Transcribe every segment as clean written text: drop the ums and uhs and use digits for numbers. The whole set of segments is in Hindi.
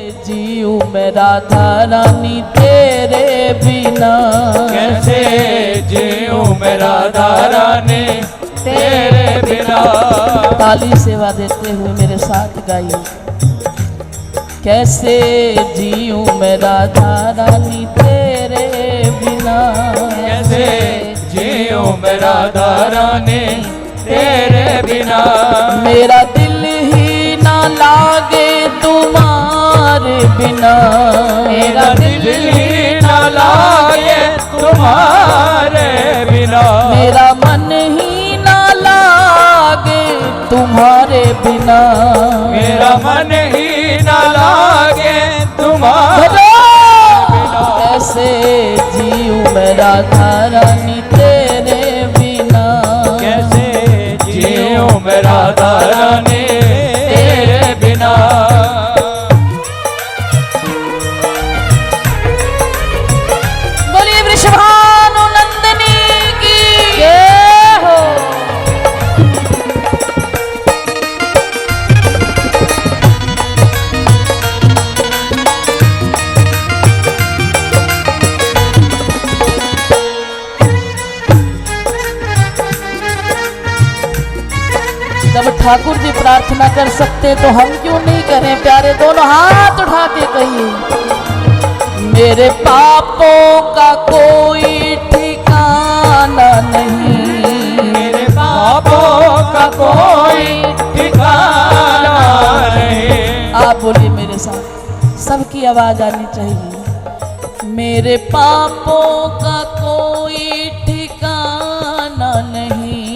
जीऊं मैं राधा रानी तेरे बिना, कैसे जीऊं मैं राधा रानी तेरे बिना। ताली सेवा देते हुए मेरे साथ गाइए। कैसे जीऊं मैं राधा रानी तेरे बिना, कैसे जीऊं मैं राधा रानी तेरे बिना। मेरा दिल ही ना लागे तुम्हारे बिना, मेरा दिल ही ना लागे तुम्हारे बिना। मेरा मन ही ना लागे तुम्हारे बिना, मेरा मन ही ना लागे तुम्हारे बिना। कैसे जीऊं मैं राधा रानी तेरे बिना, कैसे जीऊं मैं राधा रानी तेरे बिना। बोलिए वृषभानु नंदिनी की जय हो। जब ठाकुर जी प्रार्थना कर सकते तो हम क्यों नहीं करें प्यारे? दोनों हाथ उठा के कहिए। मेरे पापों का कोई ठिकाना नहीं, मेरे पापों का कोई ठिकाना नहीं। आप बोलिए मेरे साथ, सबकी आवाज आनी चाहिए। मेरे पापों का कोई ठिकाना नहीं,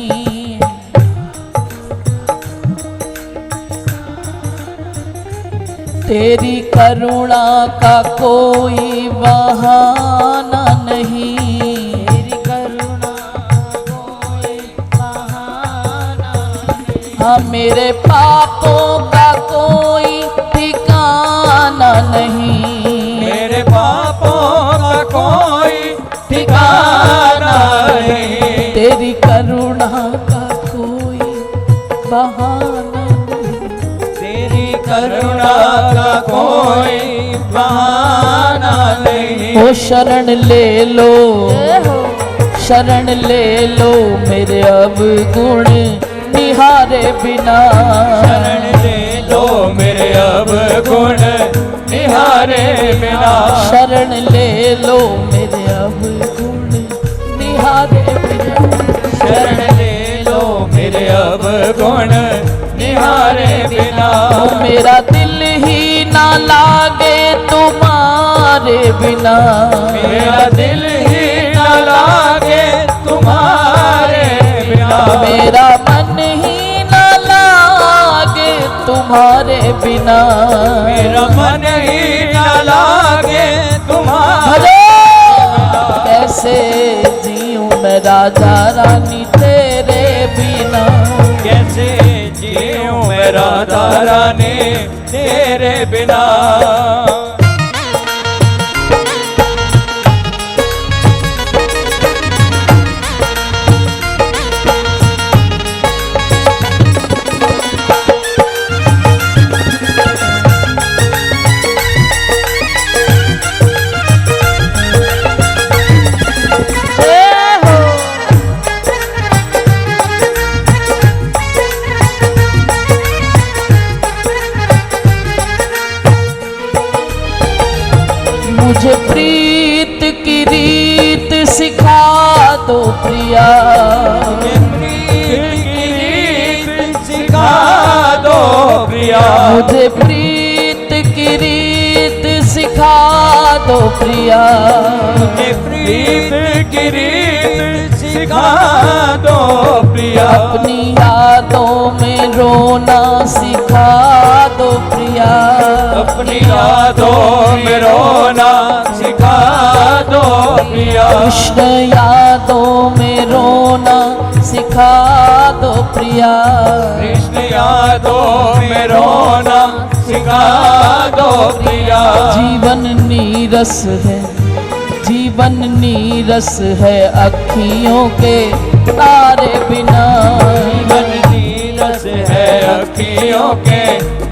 तेरी करुणा का कोई बहाना नहीं, तेरी करुणा का कोई बहाना नहीं। हाँ मेरे पापों का कोई ठिकाना नहीं, मेरे पापों का कोई ठिकाना नहीं। तेरी करुणा का कोई बहाना नहीं, तेरी करुणा का कोई बहाना नहीं। ओ शरण ले लो, शरण ले लो मेरे अब गुण निहारे बिना, शरण ले लो मेरे अब गुण निहारे बिना। शरण ले लो मेरे अब गुण निहारे बिना, शरण ले लो मेरे अब गुण निहारे बिना। मेरा दिल ही ना लागे तुम्हारे बिना, मेरा दिल ही ना लागे तुम्हारे बिना। मेरा मन ही ना लागे तुम्हारे बिना, मेरा मन ही ना लागे तुम्हारे भजो कैसे जीऊं मैं राधा रानी तेरे बिना, कैसे जीऊं मैं राधा रानी तेरे बिना। मुझे प्रीत की रीत सिखा दो प्रिया, सिखा दो प्रिया। मुझे प्रीत की रीत सिखा दो प्रिया, मुझे प्रीत की रीत सिखा दो प्रिया। अपनी यादों में रोना सिखा दो प्रिया, अपनी यादों में रोना सिखा दो प्रिया। कृष्ण यादों में रोना सिखा दो प्रिया, कृष्ण यादों में रोना सिखा दो प्रिया। जीवन नीरस है, जीवन नीरस है अखियों के तारे बिना, जीवन नीरस है अखियों के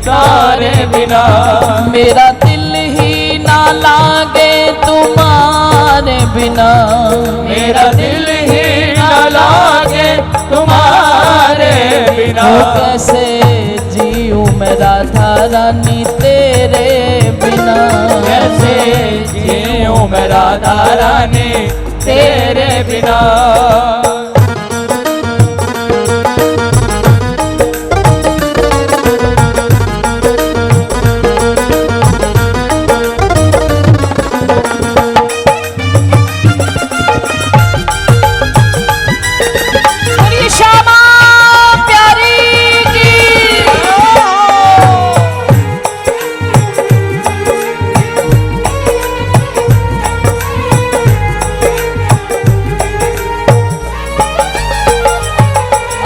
तारे बिना। मेरा दिल बिना। मेरा दिल ही न लागे तुम्हारे बिना। वो कैसे जीऊं मैं राधा रानी तेरे बिना। कैसे जीऊं मैं राधा रानी तेरे बिना। बोलिए श्यामा प्यारी की।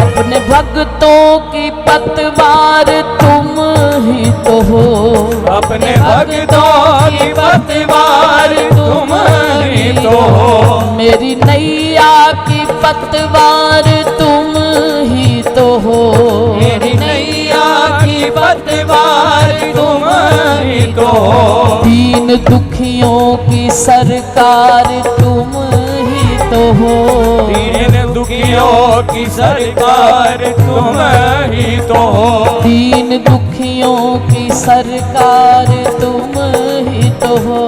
अपने भक्तों की पतवार तुम ही तो हो। अपने भक्तों की पतवार तुम ही तो हो। मेरी नैया की पतवार तुम ही तो हो। मेरी नैया की पतवार तुम ही तो हो। दीन दुखियों की सरकार तुम ही तो हो। दीन दुखियों की सरकार तुम ही तो हो। दीन दुखियों की सरकार तुम ही तो हो।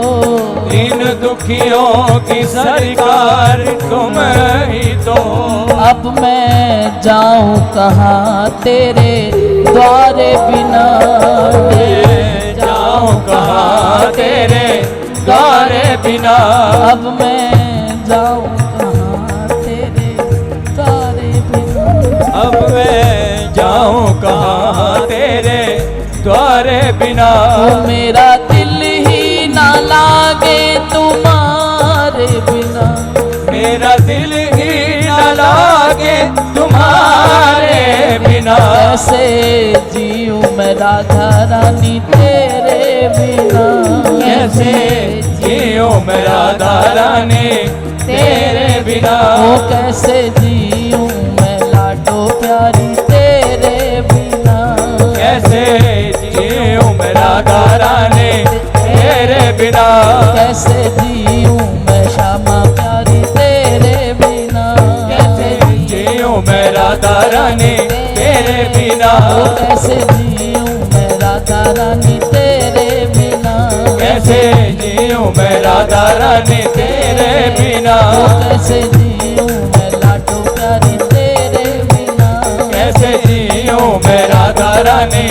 दीन दुखियों की सरकार तुम ही तो हो। अब मैं जाऊं कहाँ तेरे द्वारे बिना। मैं जाऊं कहाँ तेरे द्वारे बिना। अब मैं जाऊं कहाँ तेरे द्वारे बिना। अब मैं जाऊं कहाँ तेरे द्वारे बिना। वो मेरा दिल ही ना लागे तुम्हारे बिना। मेरा दिल ही न लागे तुम्हारे बिना। कैसे जीऊं मैं राधा रानी तेरे बिना। कैसे जीऊं मैं राधा रानी तेरे बिना। वो कैसे जीऊं मैं लाडो प्यारी तेरे बिना। कैसे जीऊं मैं राधा रानी तेरे बिना। कैसे जीऊं मैं श्यामा प्यारी तेरे बिना। कैसे जीऊं मैं राधा रानी तेरे बिना। वो कैसे जीऊं मैं राधा रानी तेरे बिना। कैसे जीऊं मैं राधा रानी तेरे बिना। वो कैसे जीऊं मैं लाडो प्यारी तेरे बिना। कैसे जीऊं मैं राधा रानी